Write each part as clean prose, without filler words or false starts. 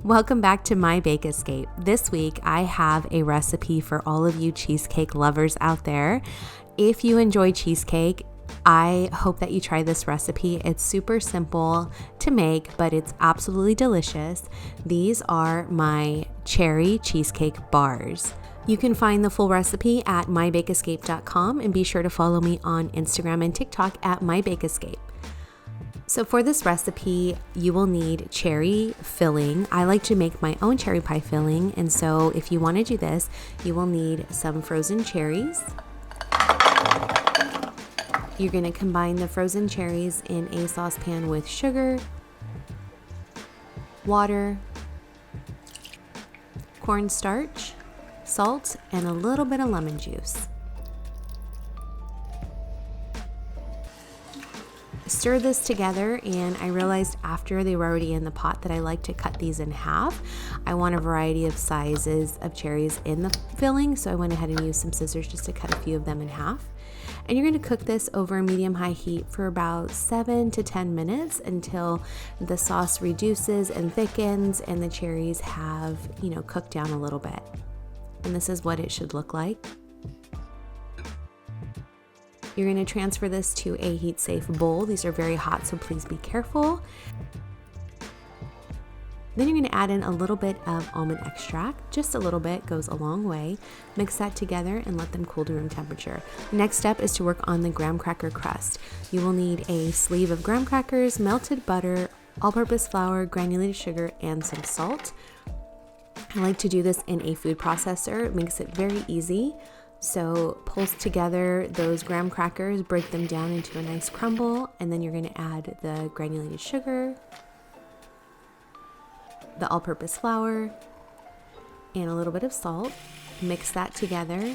Welcome back to My Bake Escape. This week I have a recipe for all of you cheesecake lovers out there. If you enjoy cheesecake, I hope that you try this recipe. It's super simple to make, but it's absolutely delicious. These are my cherry cheesecake bars. You can find the full recipe at mybakeescape.com and be sure to follow me on Instagram and TikTok at mybakeescape. So for this recipe, you will need cherry filling. I like to make my own cherry pie filling, and so if you want to do this, you will need some frozen cherries. You're going to combine the frozen cherries in a saucepan with sugar, water, cornstarch, salt, and a little bit of lemon juice. Stir this together, and I realized after they were already in the pot that I like to cut these in half. I want a variety of sizes of cherries in the filling, so I went ahead and used some scissors just to cut a few of them in half. And you're going to cook this over medium-high heat for about 7 to 10 minutes until the sauce reduces and thickens and the cherries have, cooked down a little bit. And this is what it should look like. You're going to transfer this to a heat-safe bowl. These are very hot, so please be careful. Then you're going to add in a little bit of almond extract. Just a little bit goes a long way. Mix that together and let them cool to room temperature. The next step is to work on the graham cracker crust. You will need a sleeve of graham crackers, melted butter, all-purpose flour, granulated sugar, and some salt. I like to do this in a food processor. It makes it very easy. So pulse together those graham crackers, break them down into a nice crumble, and then you're going to add the granulated sugar, the all-purpose flour, and a little bit of salt. Mix that together,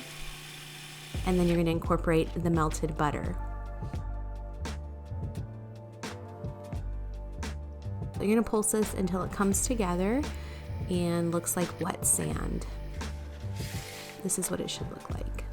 and then you're going to incorporate the melted butter. You're going to pulse this until it comes together and looks like wet sand. This is what it should look like.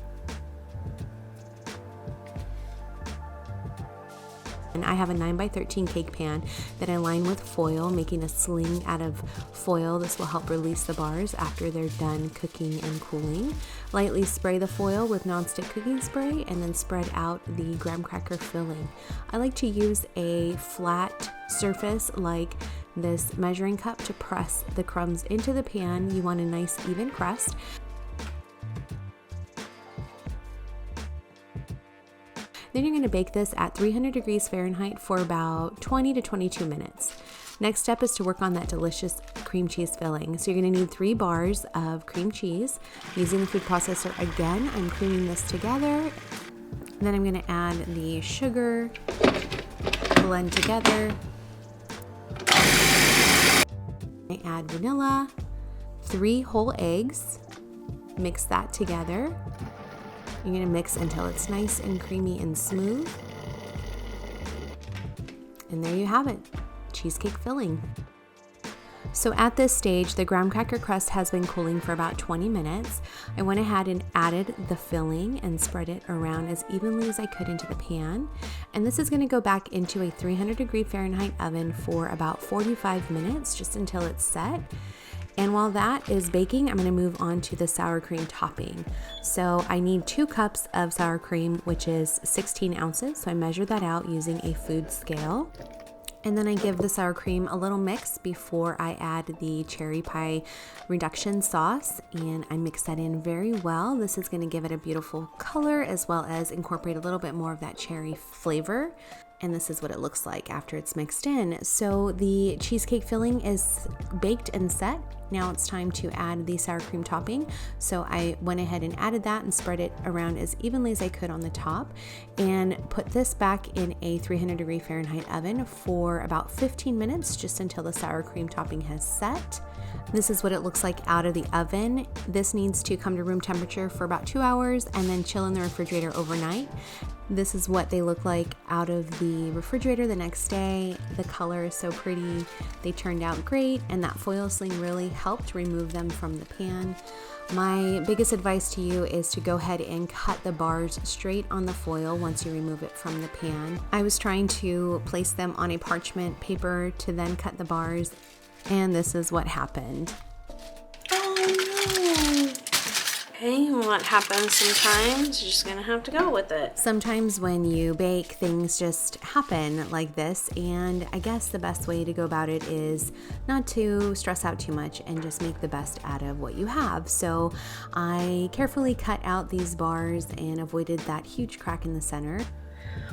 And I have a 9x13 cake pan that I line with foil, making a sling out of foil. This will help release the bars after they're done cooking and cooling. Lightly spray the foil with nonstick cooking spray and then spread out the graham cracker filling. I like to use a flat surface like this measuring cup to press the crumbs into the pan. You want a nice even crust. Then you're going to bake this at 300 degrees Fahrenheit for about 20 to 22 minutes. Next step is to work on that delicious cream cheese filling. So you're going to need 3 bars of cream cheese. Using the food processor again, I'm creaming this together. Then I'm going to add the sugar, blend together. I add vanilla, 3 whole eggs, mix that together. You're going to mix until it's nice and creamy and smooth. And there you have it, cheesecake filling. So at this stage, the graham cracker crust has been cooling for about 20 minutes. I went ahead and added the filling and spread it around as evenly as I could into the pan. And this is going to go back into a 300 degree Fahrenheit oven for about 45 minutes, just until it's set. And while that is baking, I'm going to move on to the sour cream topping. So I need 2 cups of sour cream, which is 16 ounces. So I measure that out using a food scale. And then I give the sour cream a little mix before I add the cherry pie reduction sauce, and I mix that in very well. This is going to give it a beautiful color as well as incorporate a little bit more of that cherry flavor. And this is what it looks like after it's mixed in. So the cheesecake filling is baked and set. Now it's time to add the sour cream topping. So I went ahead and added that and spread it around as evenly as I could on the top, and put this back in a 300 degree Fahrenheit oven for about 15 minutes, just until the sour cream topping has set. This is what it looks like out of the oven. This needs to come to room temperature for about 2 hours and then chill in the refrigerator overnight. This is what they look like out of the refrigerator the next day. The color is so pretty. They turned out great, and that foil sling really helped remove them from the pan. My biggest advice to you is to go ahead and cut the bars straight on the foil once you remove it from the pan. I was trying to place them on a parchment paper to then cut the bars, And this is what happened. Oh no. Okay, what happens sometimes, you're just gonna have to go with it. Sometimes when you bake, things just happen like this, and I guess the best way to go about it is not to stress out too much and just make the best out of what you have. So I carefully cut out these bars and avoided that huge crack in the center.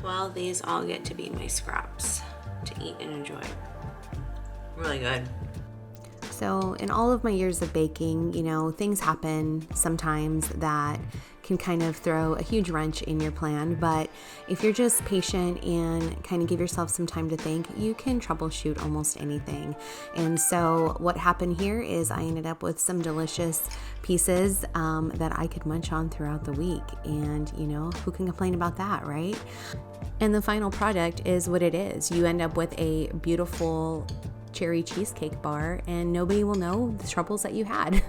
Well, these all get to be my scraps to eat and enjoy. Really good. So in all of my years of baking, things happen sometimes that can kind of throw a huge wrench in your plan. But if you're just patient and kind of give yourself some time to think, you can troubleshoot almost anything. And so what happened here is I ended up with some delicious pieces that I could munch on throughout the week. And, who can complain about that, right? And the final product is what it is. You end up with a beautiful cherry cheesecake bar, and nobody will know the troubles that you had.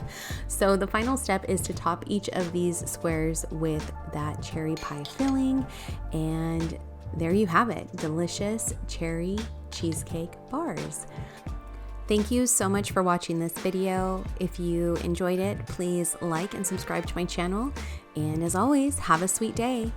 So the final step is to top each of these squares with that cherry pie filling, and there you have it, delicious cherry cheesecake bars. Thank you so much for watching this video. If you enjoyed it, please like and subscribe to my channel, and as always, have a sweet day.